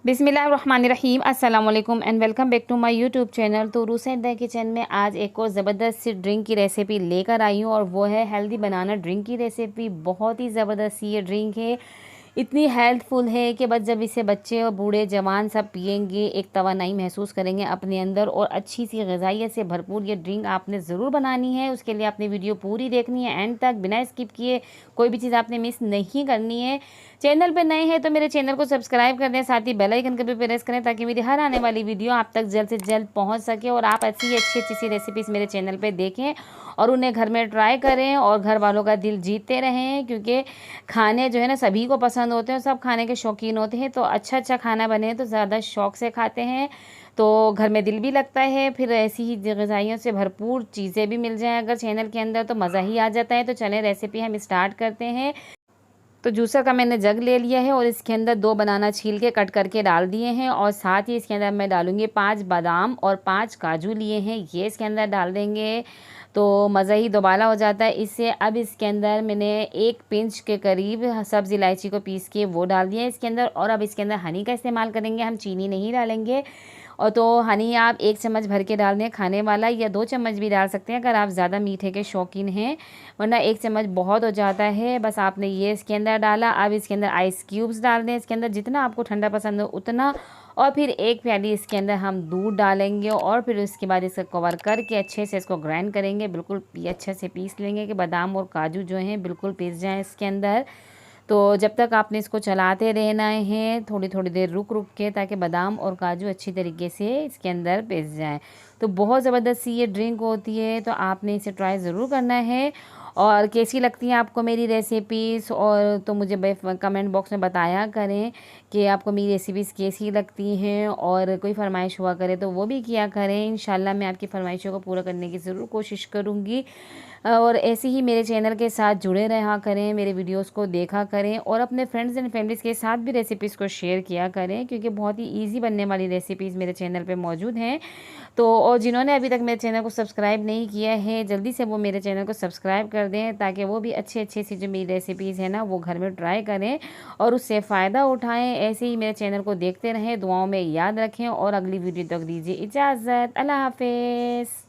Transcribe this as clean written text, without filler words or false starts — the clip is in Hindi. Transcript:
बिस्मिल्लाहिर्रहमानिर्रहीम अस्सलाम वालेकुम and welcome back to my YouTube channel. तो रूसैन द किचन में आज एक और ज़बरदस्त सी ड्रिंक की रेसिपी लेकर आई हूँ और वो है हेल्दी बनाना ड्रिंक की रेसिपी। बहुत ही ज़बरदस्त सी ये ड्रिंक है, इतनी हेल्थफुल है कि बस जब इसे बच्चे और बूढ़े जवान सब पियेंगे एक तवानाई महसूस करेंगे अपने अंदर और अच्छी सी ग़िज़ाइयत से भरपूर ये ड्रिंक आपने ज़रूर बनानी है। उसके लिए आपने वीडियो पूरी देखनी है एंड तक, बिना स्किप किए। कोई भी चीज़ आपने मिस नहीं करनी है। चैनल पे नए हैं तो मेरे चैनल को सब्सक्राइब कर दें, साथ ही बेल आइकन को भी प्रेस करें ताकि मेरी हर आने वाली वीडियो आप तक जल्द से जल्द पहुंच सके और आप अच्छी अच्छी अच्छी सी रेसिपीज़ मेरे चैनल पे देखें और उन्हें घर में ट्राई करें और घर वालों का दिल जीतते रहें। क्योंकि खाने जो है ना सभी को पसंद होते हैं, सब खाने के शौकीन होते हैं। तो अच्छा अच्छा खाना बने तो ज़्यादा शौक़ से खाते हैं, तो घर में दिल भी लगता है। फिर ऐसी ही ग़िज़ाइयों से भरपूर चीज़ें भी मिल जाएँ अगर चैनल के अंदर तो मज़ा ही आ जाता है। तो चलें रेसिपी हम स्टार्ट करते हैं। तो जूसर का मैंने जग ले लिया है और इसके अंदर 2 बनाना छील के कट करके डाल दिए हैं और साथ ही इसके अंदर मैं डालूँगी 5 बादाम और 5 काजू लिए हैं, ये इसके अंदर डाल देंगे तो मज़ा ही दोबाला हो जाता है इससे। अब इसके अंदर मैंने 1 पिंच के करीब सब्ज़ इलायची को पीस के वो डाल दिया है इसके अंदर। और अब इसके अंदर हनी का इस्तेमाल करेंगे, हम चीनी नहीं डालेंगे। और तो हनी आप 1 चम्मच भर के डाल दें खाने वाला, या 2 चम्मच भी डाल सकते हैं अगर आप ज़्यादा मीठे के शौकीन हैं, वरना 1 चम्मच बहुत हो जाता है। बस आपने ये इसके अंदर डाला। अब इसके अंदर आइस क्यूब्स डाल दें इसके अंदर, जितना आपको ठंडा पसंद हो उतना। और फिर 1 प्याली इसके अंदर हम दूध डालेंगे और फिर उसके बाद इसका कवर करके अच्छे से इसको ग्राइंड करेंगे, बिल्कुल अच्छे से पीस लेंगे कि बादाम और काजू जो हैं बिल्कुल पीस जाएँ इसके अंदर। तो जब तक आपने इसको चलाते रहना है थोड़ी थोड़ी देर रुक रुक के, ताकि बादाम और काजू अच्छी तरीके से इसके अंदर पिस जाएं। तो बहुत ज़बरदस्त सी ये ड्रिंक होती है, तो आपने इसे ट्राई ज़रूर करना है। और कैसी लगती है आपको मेरी रेसिपीज़, और तो मुझे कमेंट बॉक्स में बताया करें कि आपको मेरी रेसिपीज़ कैसी लगती हैं। और कोई फरमाइश हुआ करे तो वो भी किया करें, इंशाल्लाह मैं आपकी फरमाइशों को पूरा करने की ज़रूर कोशिश करूँगी। और ऐसे ही मेरे चैनल के साथ जुड़े रहा करें, मेरे वीडियोस को देखा करें और अपने फ्रेंड्स एंड फैमिलीज़ के साथ भी रेसिपीज़ को शेयर किया करें, क्योंकि बहुत ही इजी बनने वाली रेसिपीज़ मेरे चैनल पे मौजूद हैं। तो और जिन्होंने अभी तक मेरे चैनल को सब्सक्राइब नहीं किया है, जल्दी से वो मेरे चैनल को सब्सक्राइब कर दें ताकि वो भी अच्छी अच्छी सी जो मेरी रेसिपीज़ है ना वो घर में ट्राई करें और उससे फ़ायदा उठाएँ। ऐसे ही मेरे चैनल को देखते रहें, दुआओं में याद रखें और अगली वीडियो तक दीजिए इजाज़त। अल्लाह हाफ़िज़।